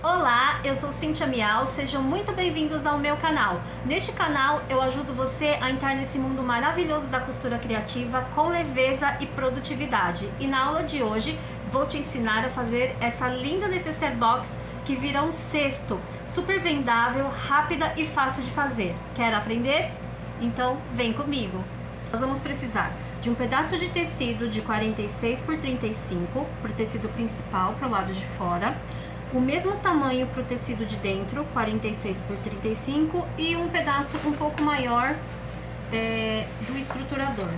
Olá, eu sou Cíntia Miau, sejam muito bem-vindos ao meu canal. Neste canal eu ajudo você a entrar nesse mundo maravilhoso da costura criativa com leveza e produtividade. E na aula de hoje vou te ensinar a fazer essa linda necessaire box que vira um cesto, super vendável, rápida e fácil de fazer. Quer aprender? Então vem comigo! Nós vamos precisar de um pedaço de tecido de 46 por 35 para o tecido principal, para o lado de fora. O mesmo tamanho para o tecido de dentro, 46 por 35, e um pedaço um pouco maior do estruturador.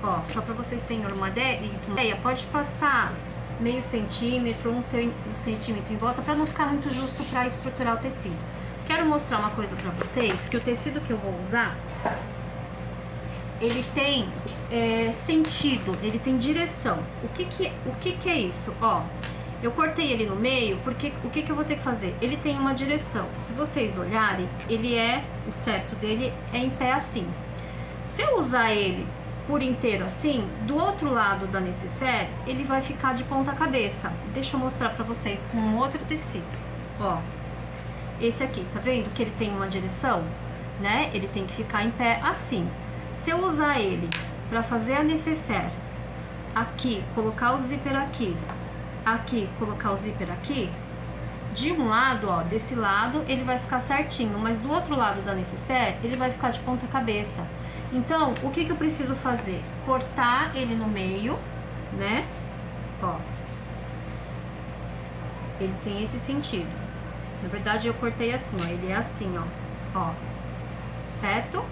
Ó, só para vocês terem uma ideia, pode passar meio centímetro, um centímetro em volta, para não ficar muito justo para estruturar o tecido. Quero mostrar uma coisa para vocês, que o tecido que eu vou usar, ele tem sentido, ele tem direção. O que é isso? Ó, eu cortei ele no meio, porque o que eu vou ter que fazer? Ele tem uma direção. Se vocês olharem, o certo dele é em pé assim. Se eu usar ele por inteiro assim, do outro lado da necessaire, ele vai ficar de ponta cabeça. Deixa eu mostrar pra vocês com um outro tecido. Ó, esse aqui, tá vendo que ele tem uma direção, né? Ele tem que ficar em pé assim. Se eu usar ele pra fazer a necessaire, aqui, colocar o zíper aqui, colocar o zíper aqui, de um lado, ó, desse lado ele vai ficar certinho, mas do outro lado da necessaire ele vai ficar de ponta cabeça. Então, o que eu preciso fazer? Cortar ele no meio, né? Ó, ele tem esse sentido. Na verdade, eu cortei assim, ó, ele é assim, ó, certo?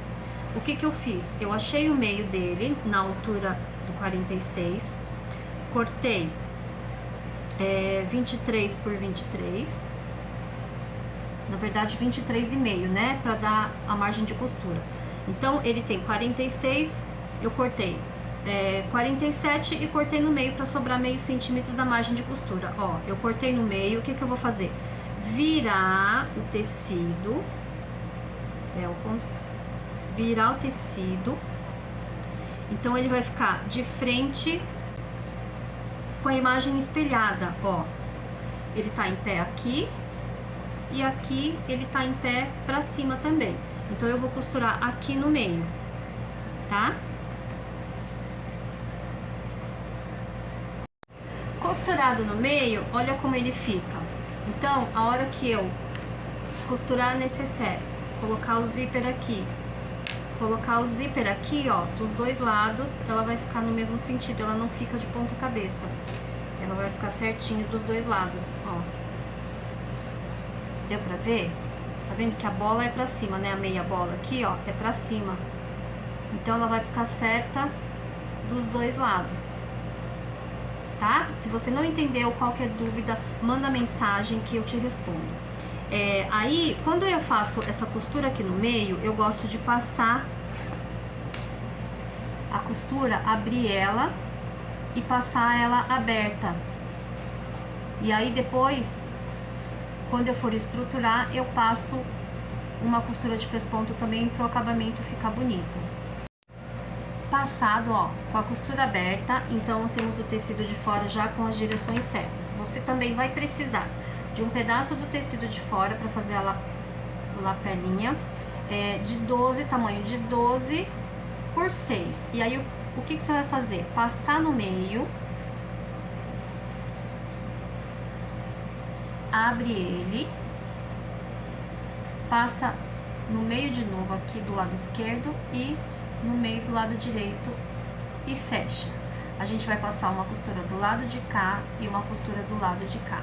O que eu fiz? Eu achei o meio dele na altura do 46, cortei 23 por 23, na verdade 23,5, né, para dar a margem de costura. Então ele tem 46, eu cortei 47 e cortei no meio para sobrar meio centímetro da margem de costura. Ó, eu cortei no meio, o que eu vou fazer? Virar o tecido, virar o tecido, então ele vai ficar de frente com a imagem espelhada, ó. Ele tá em pé aqui e aqui ele tá em pé pra cima também. Então eu vou costurar aqui no meio, tá? Costurado no meio, olha como ele fica. Então, a hora que eu costurar a necessaire, colocar o zíper aqui, ó, dos dois lados, ela vai ficar no mesmo sentido, ela não fica de ponta cabeça. Ela vai ficar certinho dos dois lados, ó. Deu pra ver? Tá vendo que a bola é pra cima, né? A meia bola aqui, ó, é pra cima. Então, ela vai ficar certa dos dois lados, tá? Se você não entendeu, qualquer dúvida, manda mensagem que eu te respondo. Aí, quando eu faço essa costura aqui no meio, eu gosto de passar a costura, abrir ela e passar ela aberta. E aí depois, quando eu for estruturar, eu passo uma costura de pesponto também para o acabamento ficar bonito. Passado, ó, com a costura aberta, então temos o tecido de fora já com as direções certas. Você também vai precisar de um pedaço do tecido de fora para fazer a lapelinha, tamanho de 12 por 6. E aí o que você vai fazer? Passar no meio, abre ele, passa no meio de novo aqui do lado esquerdo e no meio do lado direito e fecha. A gente vai passar uma costura do lado de cá e uma costura do lado de cá.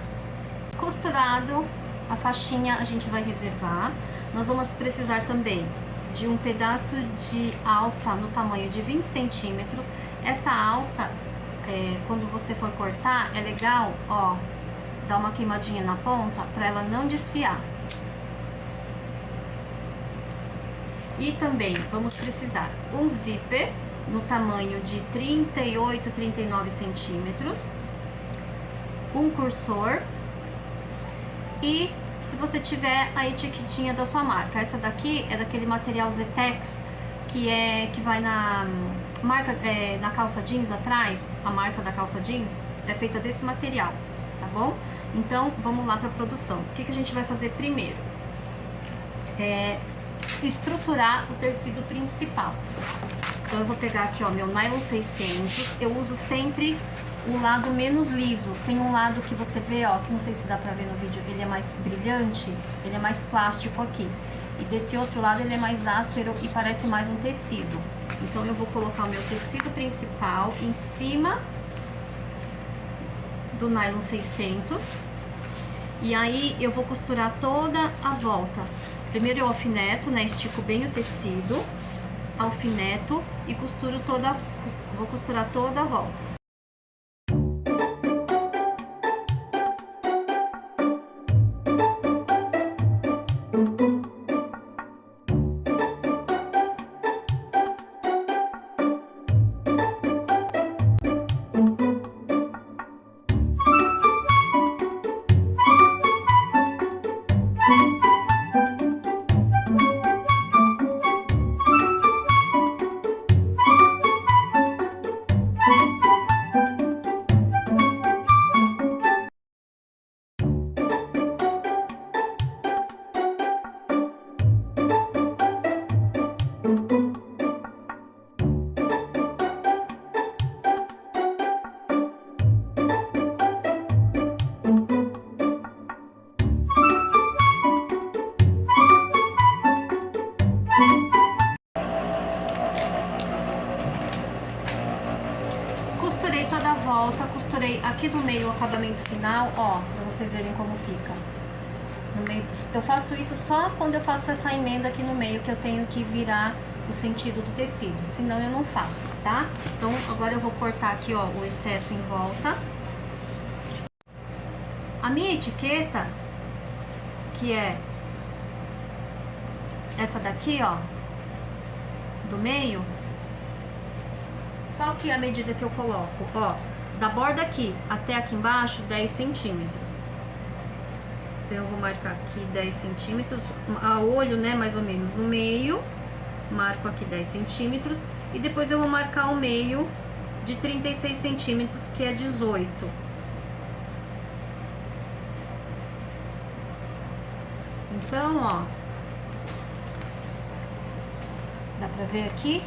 Costurado, a faixinha a gente vai reservar. Nós vamos precisar também de um pedaço de alça no tamanho de 20 centímetros. Essa alça, quando você for cortar, é legal, ó, dar uma queimadinha na ponta para ela não desfiar. E também vamos precisar um zíper no tamanho de 38, 39 centímetros, um cursor e, se você tiver, a etiquetinha da sua marca. Essa daqui é daquele material Zetex, que vai na marca, na calça jeans atrás. A marca da calça jeans é feita desse material, tá bom? Então, vamos lá para a produção. O que a gente vai fazer primeiro? Estruturar o tecido principal. Então, eu vou pegar aqui, ó, meu nylon 600. Eu uso sempre o lado menos liso. Tem um lado que você vê, ó, que não sei se dá pra ver no vídeo, ele é mais brilhante, ele é mais plástico aqui. E desse outro lado ele é mais áspero e parece mais um tecido. Então, eu vou colocar o meu tecido principal em cima do nylon 600. E aí eu vou costurar toda a volta. Primeiro eu alfineto, né? Estico bem o tecido, alfineto e vou costurar toda a volta. Costurei toda a volta, costurei aqui no meio o acabamento final, ó, pra vocês verem como fica. No meio, eu faço isso só quando eu faço essa emenda aqui no meio, que eu tenho que virar o sentido do tecido, senão eu não faço, tá? Então, agora eu vou cortar aqui, ó, o excesso em volta. A minha etiqueta, que é essa daqui, ó, do meio, qual que é a medida que eu coloco? Ó, da borda aqui até aqui embaixo, 10 centímetros. Então, eu vou marcar aqui 10 centímetros, a olho, né, mais ou menos no meio. Marco aqui 10 centímetros. E depois eu vou marcar o meio de 36 centímetros, que é 18. Então, ó, dá pra ver aqui?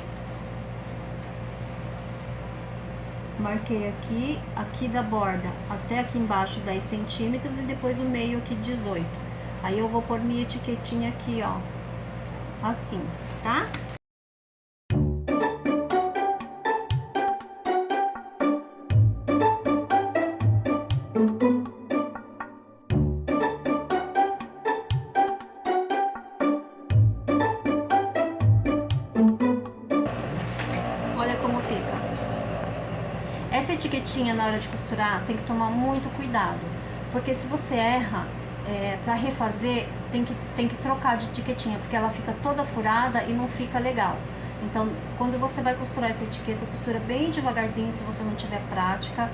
Marquei aqui da borda até aqui embaixo 10 centímetros e depois o meio aqui 18. Aí eu vou pôr minha etiquetinha aqui, ó, assim, tá? Olha como fica. Essa etiquetinha na hora de costurar tem que tomar muito cuidado, porque se você erra, para refazer tem que trocar de etiquetinha, porque ela fica toda furada e não fica legal. Então, quando você vai costurar essa etiqueta, costura bem devagarzinho, se você não tiver prática,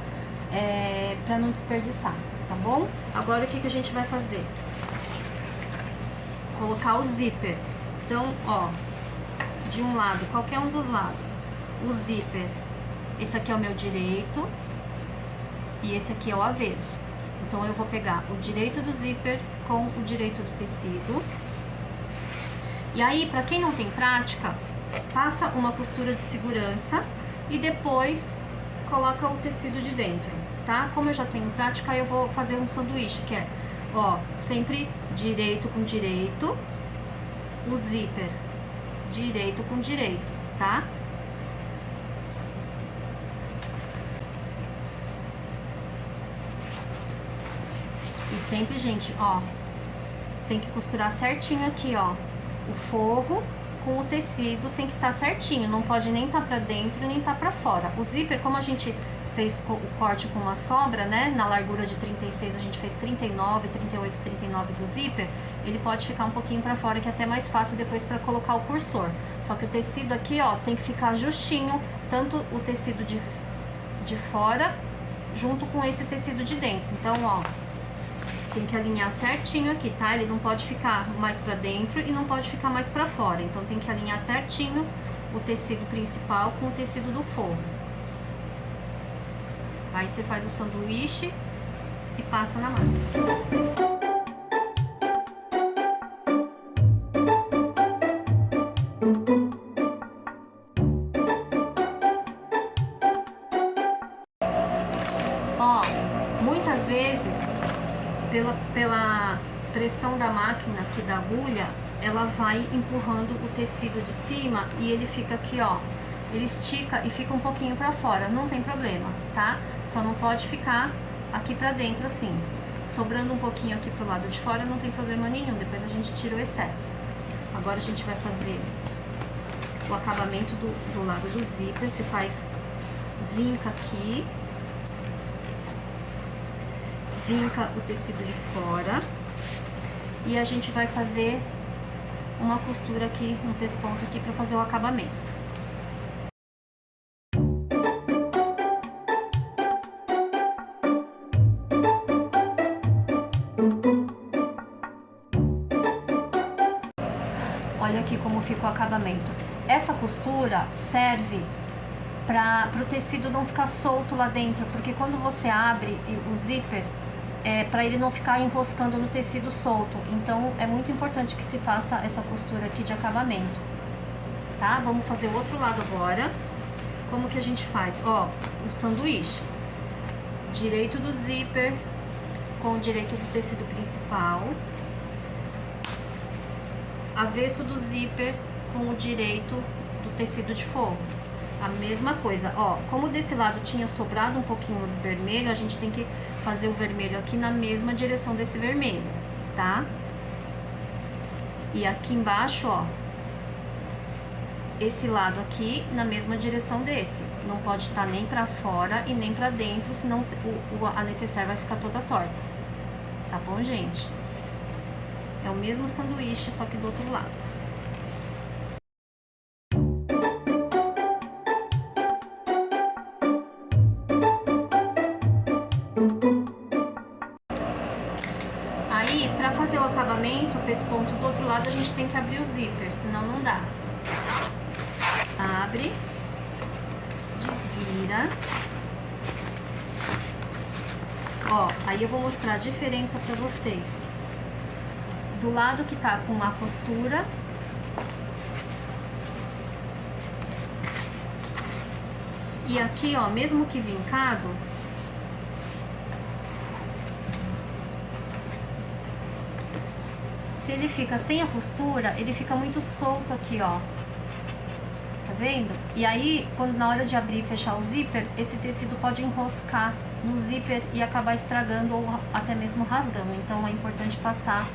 para não desperdiçar, tá bom? Agora o que a gente vai fazer? Colocar o zíper. Então, ó, de um lado, qualquer um dos lados, o zíper. Esse aqui é o meu direito e esse aqui é o avesso. Então, eu vou pegar o direito do zíper com o direito do tecido. E aí, pra quem não tem prática, passa uma costura de segurança e depois coloca o tecido de dentro, tá? Como eu já tenho prática, eu vou fazer um sanduíche, que é, ó, sempre direito com direito, o zíper direito com direito, tá? E sempre, gente, ó, tem que costurar certinho aqui, ó. O forro com o tecido tem que estar certinho, não pode nem estar pra dentro nem estar pra fora. O zíper, como a gente fez o corte com uma sobra, né, na largura de 36, a gente fez 39, 38, 39 do zíper, ele pode ficar um pouquinho pra fora, que é até mais fácil depois pra colocar o cursor. Só que o tecido aqui, ó, tem que ficar justinho, tanto o tecido de fora, junto com esse tecido de dentro. Então, ó, tem que alinhar certinho aqui, tá? Ele não pode ficar mais pra dentro e não pode ficar mais pra fora. Então, tem que alinhar certinho o tecido principal com o tecido do forro. Aí, você faz o sanduíche e passa na máquina. Ó, muitas vezes, pela pressão da máquina aqui da agulha, ela vai empurrando o tecido de cima e ele fica aqui, ó. Ele estica e fica um pouquinho pra fora, não tem problema, tá? Só não pode ficar aqui pra dentro assim. Sobrando um pouquinho aqui pro lado de fora, não tem problema nenhum, depois a gente tira o excesso. Agora a gente vai fazer o acabamento do lado do zíper. Se faz vinca aqui, vinca o tecido de fora e a gente vai fazer uma costura aqui no pesponto aqui para fazer o acabamento. Olha aqui como fica o acabamento. Essa costura serve para o tecido não ficar solto lá dentro, porque quando você abre o zíper, para ele não ficar enroscando no tecido solto. Então é muito importante que se faça essa costura aqui de acabamento, tá? Vamos fazer o outro lado agora. Como que a gente faz? Ó, o sanduíche. Direito do zíper com o direito do tecido principal. Avesso do zíper com o direito do tecido de forro. A mesma coisa, ó, como desse lado tinha sobrado um pouquinho do vermelho, a gente tem que fazer o vermelho aqui na mesma direção desse vermelho, tá? E aqui embaixo, ó, esse lado aqui na mesma direção desse. Não pode estar nem pra fora e nem pra dentro, senão a necessaire vai ficar toda torta. Tá bom, gente? É o mesmo sanduíche, só que do outro lado. Aí, pra fazer o acabamento, pra esse ponto do outro lado, a gente tem que abrir o zíper, senão não dá. Abre, desvira. Ó, aí eu vou mostrar a diferença pra vocês. Do lado que tá com uma costura, e aqui, ó, mesmo que vincado, se ele fica sem a costura, ele fica muito solto aqui, ó. Tá vendo? E aí, na hora de abrir e fechar o zíper, esse tecido pode enroscar no zíper e acabar estragando ou até mesmo rasgando. Então é importante passar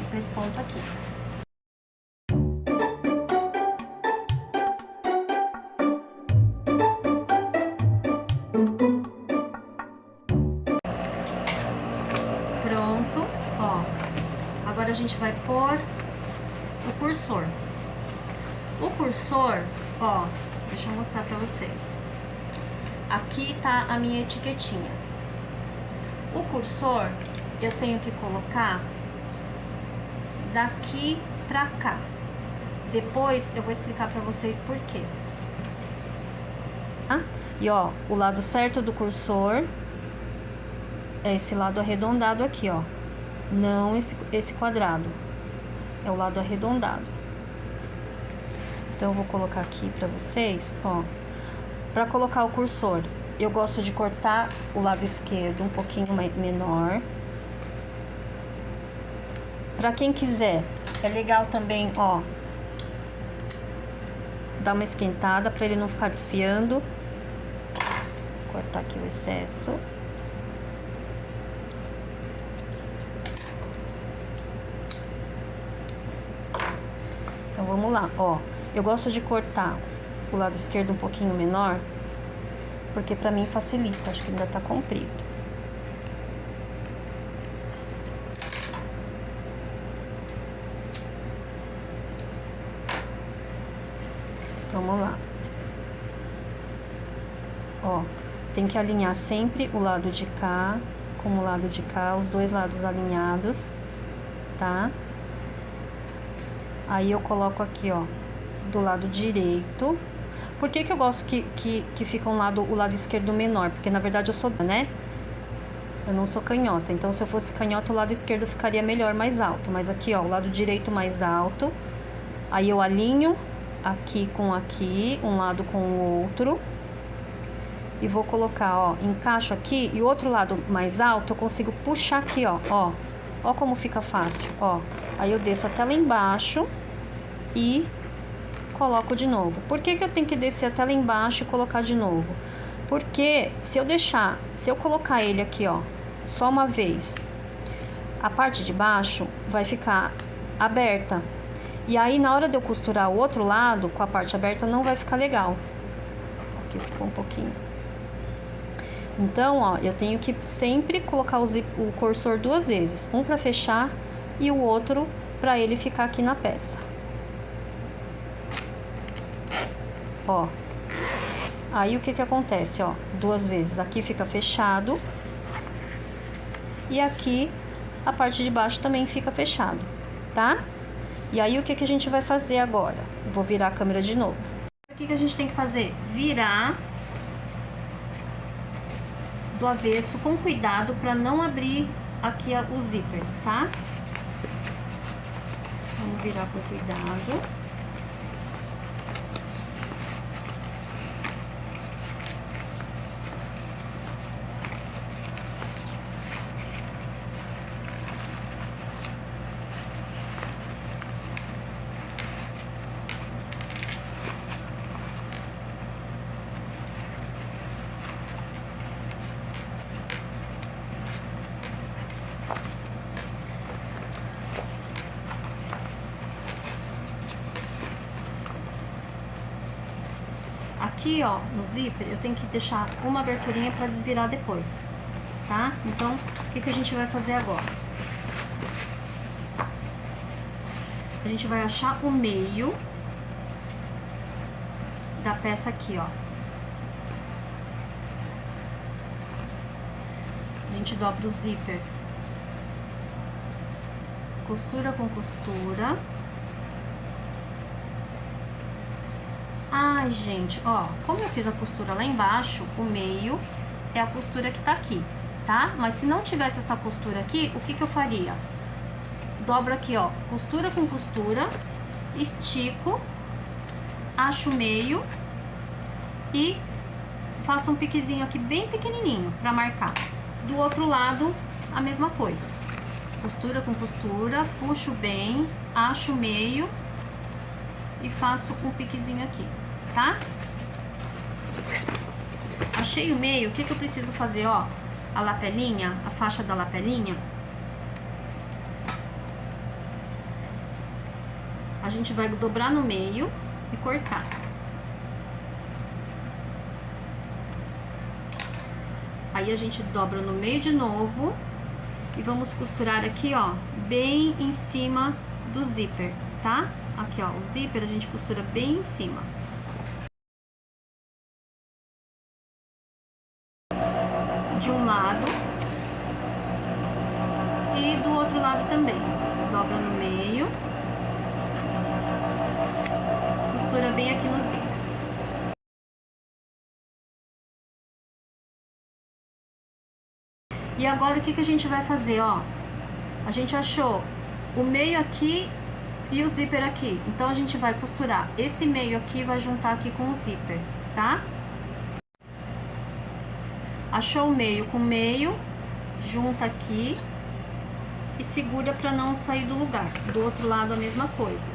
o pesponto aqui. Pronto, ó. Agora a gente vai pôr o cursor. O cursor, ó, deixa eu mostrar pra vocês. Aqui tá a minha etiquetinha. O cursor eu tenho que colocar daqui pra cá. Depois eu vou explicar pra vocês por quê. E ó, o lado certo do cursor é esse lado arredondado aqui, ó. Não esse quadrado. É o lado arredondado. Então eu vou colocar aqui pra vocês, ó. Pra colocar o cursor, eu gosto de cortar o lado esquerdo um pouquinho menor. Pra quem quiser, é legal também, ó, dar uma esquentada pra ele não ficar desfiando. Cortar aqui o excesso. Então vamos lá, ó. Eu gosto de cortar o lado esquerdo um pouquinho menor, porque pra mim facilita, acho que ainda tá comprido. Vamos lá. Ó, tem que alinhar sempre o lado de cá com o lado de cá, os dois lados alinhados, tá? Aí eu coloco aqui, ó, do lado direito. Por que que eu gosto que fica o lado esquerdo menor? Porque na verdade eu sou, né? Eu não sou canhota, então se eu fosse canhota, o lado esquerdo ficaria melhor, mais alto. Mas aqui, ó, o lado direito mais alto. Aí eu alinho aqui com aqui, um lado com o outro. E vou colocar, ó, encaixo aqui e o outro lado mais alto eu consigo puxar aqui, ó, ó. Ó como fica fácil, ó. Aí eu desço até lá embaixo e coloco de novo. Por que que eu tenho que descer até lá embaixo e colocar de novo? Porque se eu colocar ele aqui, ó, só uma vez, a parte de baixo vai ficar aberta. E aí, na hora de eu costurar o outro lado, com a parte aberta, não vai ficar legal. Aqui ficou um pouquinho. Então, ó, eu tenho que sempre colocar o cursor duas vezes. Um pra fechar e o outro pra ele ficar aqui na peça. Ó. Aí, o que que acontece, ó? Duas vezes. Aqui fica fechado. E aqui, a parte de baixo também fica fechado, tá? E aí, o que que a gente vai fazer agora? Vou virar a câmera de novo. O que que a gente tem que fazer? Virar do avesso com cuidado para não abrir aqui o zíper, tá? Vamos virar com cuidado. Aqui, ó, no zíper, eu tenho que deixar uma aberturinha para desvirar depois, tá? Então, o que que a gente vai fazer agora? A gente vai achar o meio da peça aqui, ó. A gente dobra o zíper, costura com costura. Ai, gente, ó, como eu fiz a costura lá embaixo, o meio é a costura que tá aqui, tá? Mas se não tivesse essa costura aqui, o que que eu faria? Dobro aqui, ó, costura com costura, estico, acho o meio e faço um piquezinho aqui bem pequenininho pra marcar. Do outro lado, a mesma coisa. Costura com costura, puxo bem, acho o meio e faço um piquezinho aqui, tá? Achei o meio, o que que eu preciso fazer, ó? A lapelinha, a faixa da lapelinha. A gente vai dobrar no meio e cortar. Aí a gente dobra no meio de novo e vamos costurar aqui, ó, bem em cima do zíper, tá? Aqui, ó, o zíper a gente costura bem em cima. De um lado e do outro lado também. Dobra no meio. Costura bem aqui no zíper. E agora o que que a gente vai fazer, ó? A gente achou o meio aqui e o zíper aqui. Então, a gente vai costurar esse meio aqui e vai juntar aqui com o zíper, tá? Achou o meio com o meio, junta aqui e segura pra não sair do lugar. Do outro lado, a mesma coisa.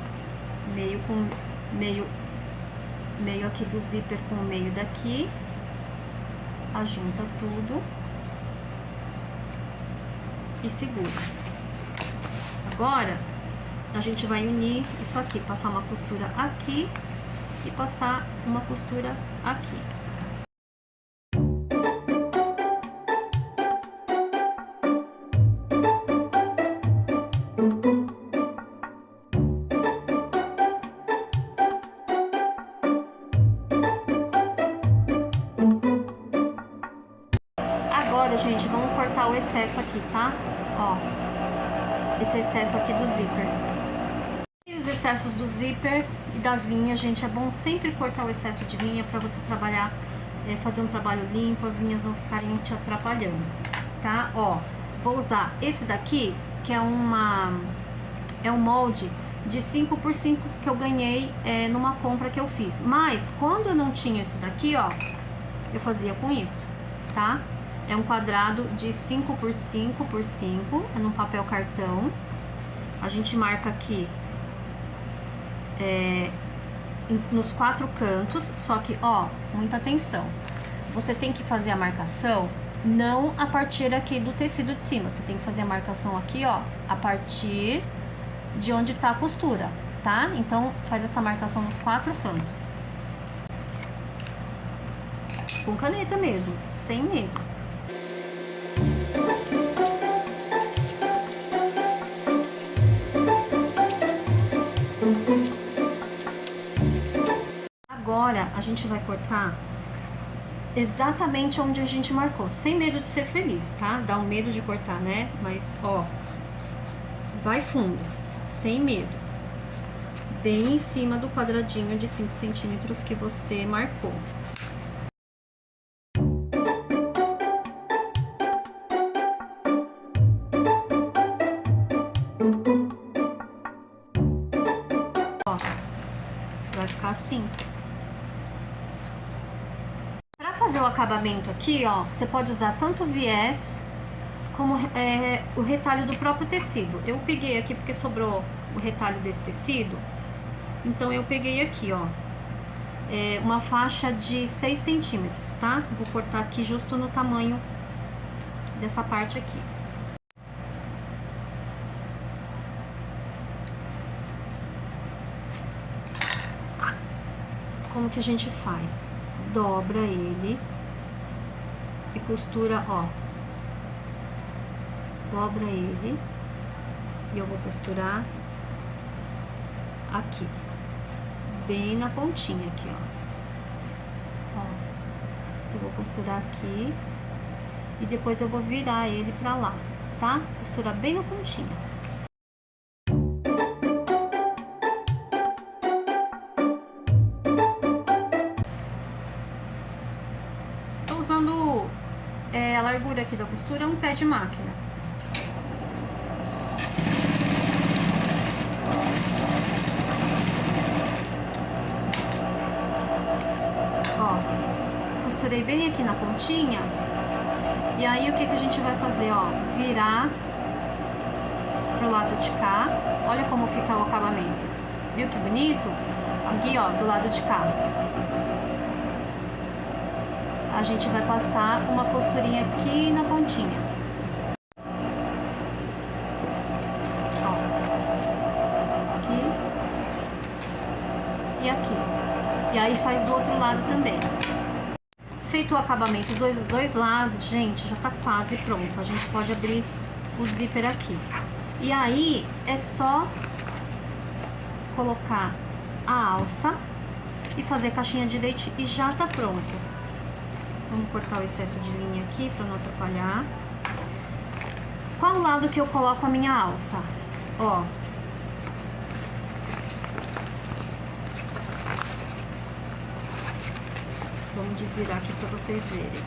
Meio com meio aqui do zíper com o meio daqui. Ajunta tudo e segura. Agora, a gente vai unir isso aqui, passar uma costura aqui e passar uma costura aqui. Agora, gente, vamos cortar o excesso aqui, tá? Ó, esse excesso aqui do zíper. Os excessos do zíper e das linhas, gente, é bom sempre cortar o excesso de linha para você trabalhar, fazer um trabalho limpo, as linhas não ficarem te atrapalhando. tá? Ó, vou usar esse daqui, que é um molde de 5 por 5 que eu ganhei numa compra que eu fiz. Mas quando eu não tinha isso daqui, ó, eu fazia com isso, tá? É um quadrado de 5 por 5 por 5, é num papel cartão. A gente marca aqui nos 4 cantos, só que, ó, muita atenção. Você tem que fazer a marcação não a partir aqui do tecido de cima. Você tem que fazer a marcação aqui, ó, a partir de onde tá a costura, tá? Então, faz essa marcação nos 4 cantos. Com caneta mesmo, sem medo. Agora, a gente vai cortar exatamente onde a gente marcou, sem medo de ser feliz, tá? Dá um medo de cortar, né? Mas, ó, vai fundo, sem medo. Bem em cima do quadradinho de 5 centímetros que você marcou. Ó, vai ficar assim. Para fazer o acabamento aqui, ó, você pode usar tanto o viés como o retalho do próprio tecido. Eu peguei aqui porque sobrou o retalho desse tecido, então eu peguei aqui, ó, uma faixa de 6 centímetros, tá? Vou cortar aqui justo no tamanho dessa parte aqui. Como que a gente faz? Dobra ele e costura, ó. Dobra ele e eu vou costurar aqui, bem na pontinha aqui, ó. Ó, eu vou costurar aqui e depois eu vou virar ele pra lá, tá? Costurar bem na pontinha. Usando a largura aqui da costura, um pé de máquina. Ó, costurei bem aqui na pontinha. E aí o que a gente vai fazer, ó? Virar pro lado de cá. Olha como fica o acabamento. Viu que bonito? Aqui, ó, do lado de cá. A gente vai passar uma costurinha aqui na pontinha. Ó. Aqui. E aqui. E aí faz do outro lado também. Feito o acabamento dos dois lados, gente, já tá quase pronto. A gente pode abrir o zíper aqui. E aí é só colocar a alça e fazer caixinha de leite e já tá pronto. Vamos cortar o excesso de linha aqui para não atrapalhar. Qual o lado que eu coloco a minha alça? Ó. Vamos desvirar aqui para vocês verem.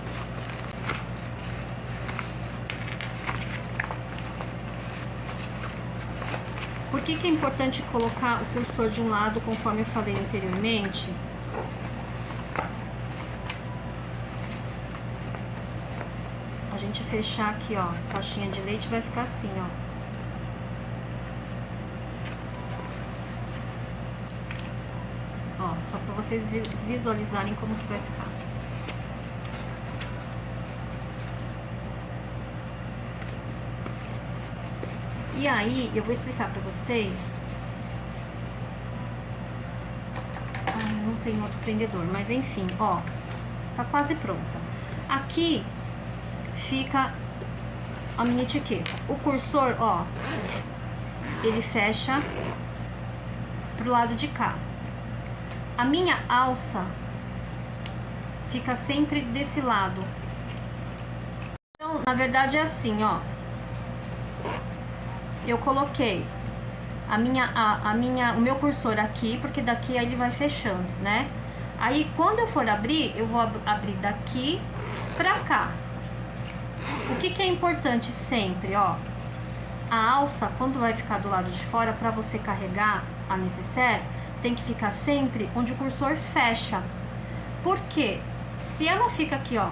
Por que é importante colocar o cursor de um lado, conforme eu falei anteriormente? A gente fechar aqui, ó, caixinha de leite, vai ficar assim, ó. Ó, só pra vocês visualizarem como que vai ficar. E aí, eu vou explicar pra vocês. Não tem outro prendedor, mas enfim, ó. Tá quase pronta. Aqui fica a minha etiqueta. O cursor, ó, ele fecha pro lado de cá. A minha alça fica sempre desse lado. Então, na verdade é assim, ó. Eu coloquei o meu cursor aqui, porque daqui ele vai fechando, né? Aí, quando eu for abrir, eu vou abrir daqui pra cá. O que é importante sempre, ó? A alça, quando vai ficar do lado de fora, para você carregar a nécessaire, tem que ficar sempre onde o cursor fecha. Por quê? Se ela fica aqui, ó,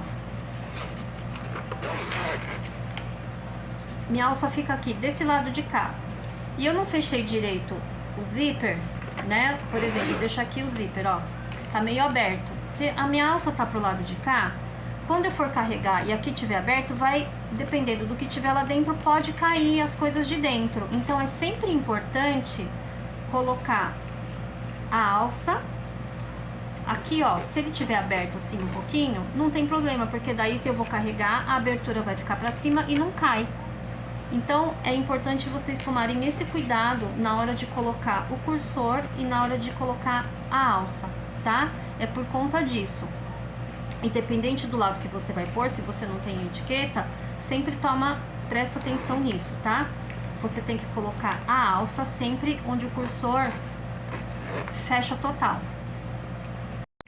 minha alça fica aqui, desse lado de cá, e eu não fechei direito o zíper, né? Por exemplo, deixa aqui o zíper, ó, tá meio aberto. Se a minha alça tá pro lado de cá, quando eu for carregar e aqui tiver aberto, vai, dependendo do que tiver lá dentro, pode cair as coisas de dentro. Então é sempre importante colocar a alça aqui, ó. Se ele tiver aberto assim um pouquinho, não tem problema, porque daí se eu vou carregar, a abertura vai ficar pra cima e não cai. Então é importante vocês tomarem esse cuidado na hora de colocar o cursor e na hora de colocar a alça, tá? É por conta disso. Independente do lado que você vai pôr, se você não tem etiqueta, sempre presta atenção nisso, tá? Você tem que colocar a alça sempre onde o cursor fecha total.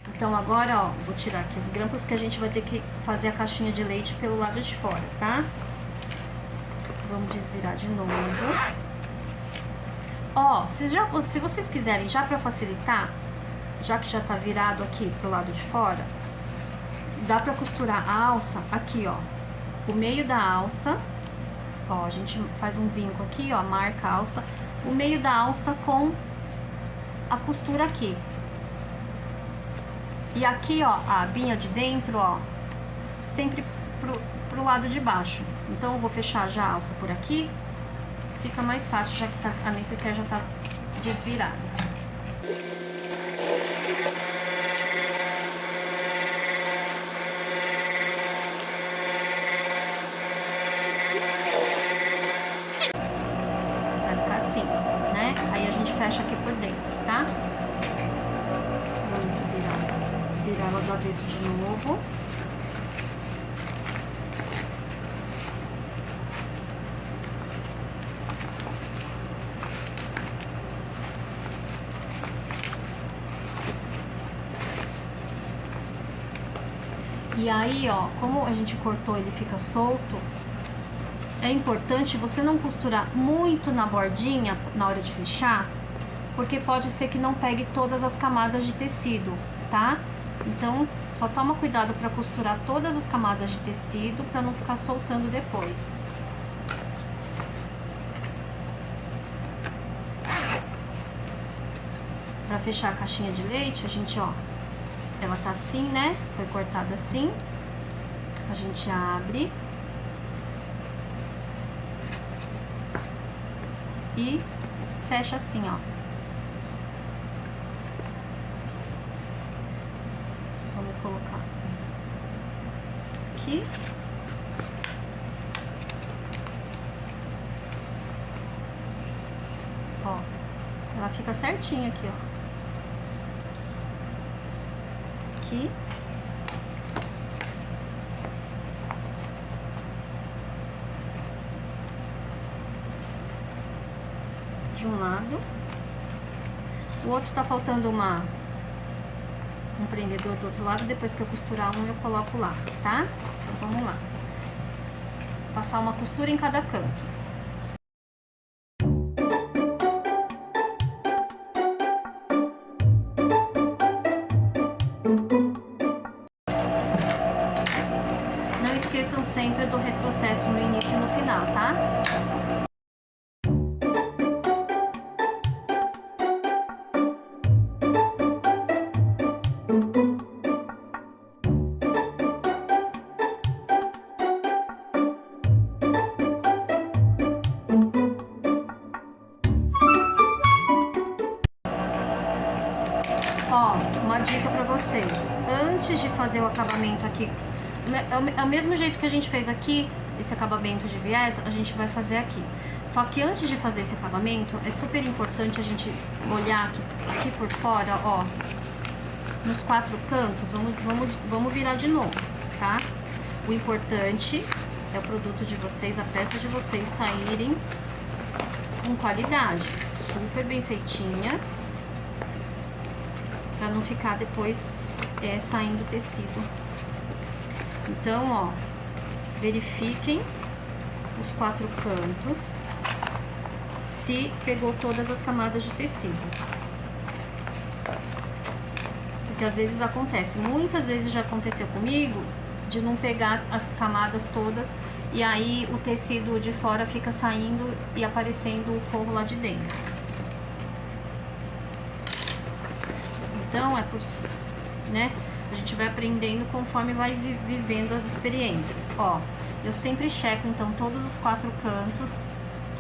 Então agora, ó, vou tirar aqui as grampas que a gente vai ter que fazer a caixinha de leite pelo lado de fora, tá? Vamos desvirar de novo. Ó, se vocês quiserem, já pra facilitar, já que já tá virado aqui pro lado de fora, dá pra costurar a alça aqui, ó, o meio da alça, ó, a gente faz um vinco aqui, ó, marca a alça, o meio da alça com a costura aqui. E aqui, ó, a abinha de dentro, ó, sempre pro lado de baixo. Então eu vou fechar já a alça por aqui, fica mais fácil, já que a nécessaire já tá desvirada. Fecha aqui por dentro, tá? Vamos virar ela do avesso de novo. E aí, ó, como a gente cortou, ele fica solto, é importante você não costurar muito na bordinha na hora de fechar, porque pode ser que não pegue todas as camadas de tecido, tá? Então, só toma cuidado para costurar todas as camadas de tecido para não ficar soltando depois. Para fechar a caixinha de leite, a gente, ó, ela tá assim, né? Foi cortada assim. A gente abre e fecha assim, ó. Vamos colocar aqui. Ó, ela fica certinha aqui, ó. Aqui. De um lado. O outro tá faltando um prendedor do outro lado. Depois que eu costurar um, eu coloco lá, tá? Então vamos lá. Passar uma costura em cada canto. Não esqueçam sempre do retrocesso no início e no final, tá? Ó, uma dica pra vocês. Antes de fazer o acabamento aqui, é o mesmo jeito que a gente fez aqui, esse acabamento de viés, a gente vai fazer aqui. Só que antes de fazer esse acabamento, é super importante a gente olhar aqui por fora, ó, nos 4 cantos. Vamos virar de novo, tá? O importante é o produto de vocês, a peça de vocês saírem com qualidade, super bem feitinhas, pra não ficar depois saindo tecido. Então, ó, verifiquem os 4 cantos, se pegou todas as camadas de tecido. Porque às vezes acontece, muitas vezes já aconteceu comigo, de não pegar as camadas todas e aí o tecido de fora fica saindo e aparecendo o forro lá de dentro. Então né, a gente vai aprendendo conforme vai vivendo as experiências. Ó, eu sempre checo então todos os 4 cantos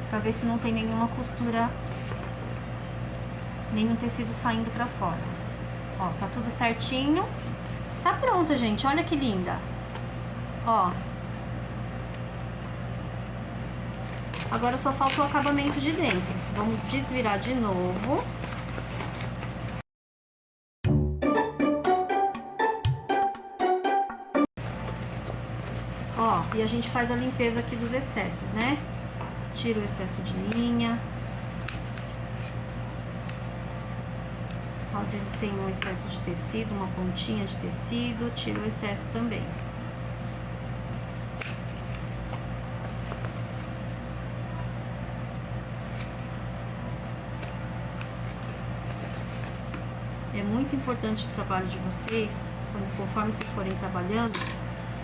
pra ver se não tem nenhuma costura, nenhum tecido saindo pra fora. Ó, tá tudo certinho. Tá pronta, gente. Olha que linda. Ó. Agora só falta o acabamento de dentro. Vamos desvirar de novo. Ó, e a gente faz a limpeza aqui dos excessos, né? Tira o excesso de linha. Às vezes tem um excesso de tecido, uma pontinha de tecido, tira o excesso também. É muito importante o trabalho de vocês, conforme vocês forem trabalhando,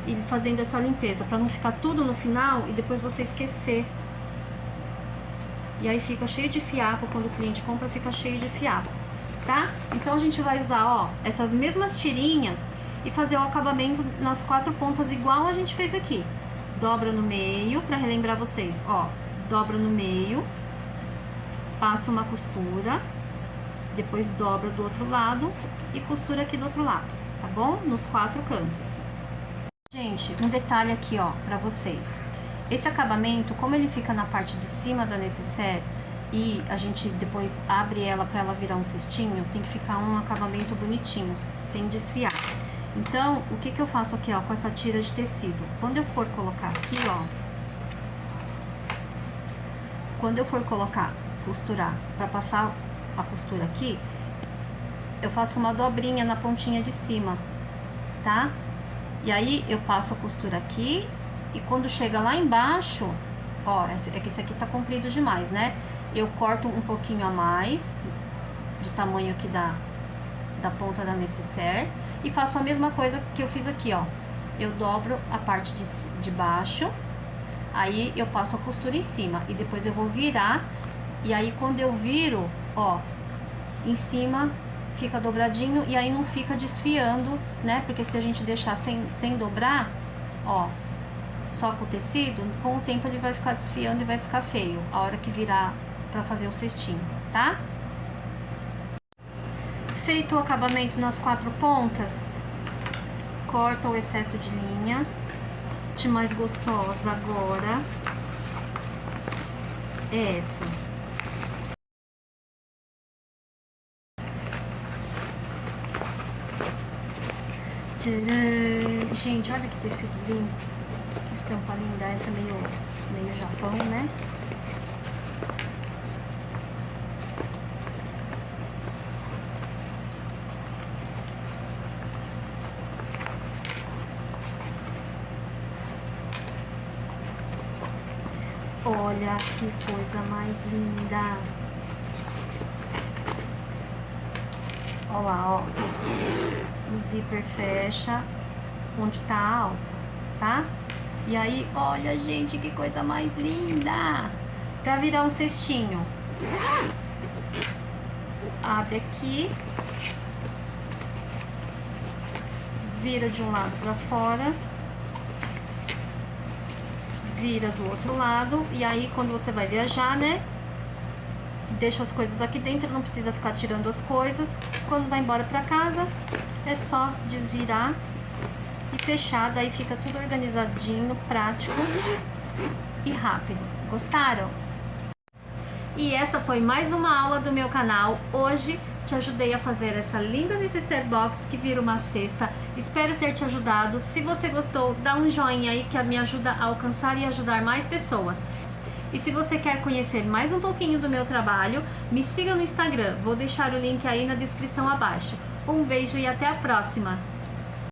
e fazendo essa limpeza, para não ficar tudo no final e depois você esquecer. E aí fica cheio de fiapo, quando o cliente compra, fica cheio de fiapo. Tá? Então a gente vai usar, ó, essas mesmas tirinhas e fazer o acabamento nas 4 pontas igual a gente fez aqui. Dobra no meio, pra relembrar vocês, ó, dobra no meio, passa uma costura, depois dobra do outro lado e costura aqui do outro lado, tá bom? Nos 4 cantos. Gente, um detalhe aqui, ó, pra vocês. Esse acabamento, como ele fica na parte de cima da nécessaire, e a gente depois abre ela para ela virar um cestinho, tem que ficar um acabamento bonitinho, sem desfiar. Então, o que que eu faço aqui, ó, com essa tira de tecido? Quando eu for colocar aqui, ó, quando eu for colocar, costurar, para passar a costura aqui, eu faço uma dobrinha na pontinha de cima, tá? E aí, eu passo a costura aqui, e quando chega lá embaixo, ó, é que esse aqui tá comprido demais, né? Eu corto um pouquinho a mais do tamanho aqui da ponta da nécessaire e faço a mesma coisa que eu fiz aqui, ó. Eu dobro a parte de baixo, aí eu passo a costura em cima e depois eu vou virar, e aí quando eu viro, ó, em cima fica dobradinho e aí não fica desfiando, né? Porque se a gente deixar sem dobrar, ó, só com o tecido, com o tempo ele vai ficar desfiando e vai ficar feio a hora que virar pra fazer o cestinho, tá? Feito o acabamento nas 4 pontas, corta o excesso de linha. A parte mais gostosa agora é essa. Tcharam! Gente, olha que tecido lindo, que estampa linda, essa é meio Japão, né? Olha que coisa mais linda. Olha lá, ó. O zíper fecha onde tá a alça, tá? E aí, olha, gente, que coisa mais linda. Pra virar um cestinho, abre aqui, vira de um lado pra fora, vira do outro lado, e aí quando você vai viajar, né, deixa as coisas aqui dentro, não precisa ficar tirando as coisas. Quando vai embora pra casa, é só desvirar e fechar, daí fica tudo organizadinho, prático e rápido. Gostaram? E essa foi mais uma aula do meu canal. Hoje te ajudei a fazer essa linda necessaire box que vira uma cesta. Espero ter te ajudado. Se você gostou, dá um joinha aí que me ajuda a alcançar e ajudar mais pessoas. E se você quer conhecer mais um pouquinho do meu trabalho, me siga no Instagram. Vou deixar o link aí na descrição abaixo. Um beijo e até a próxima!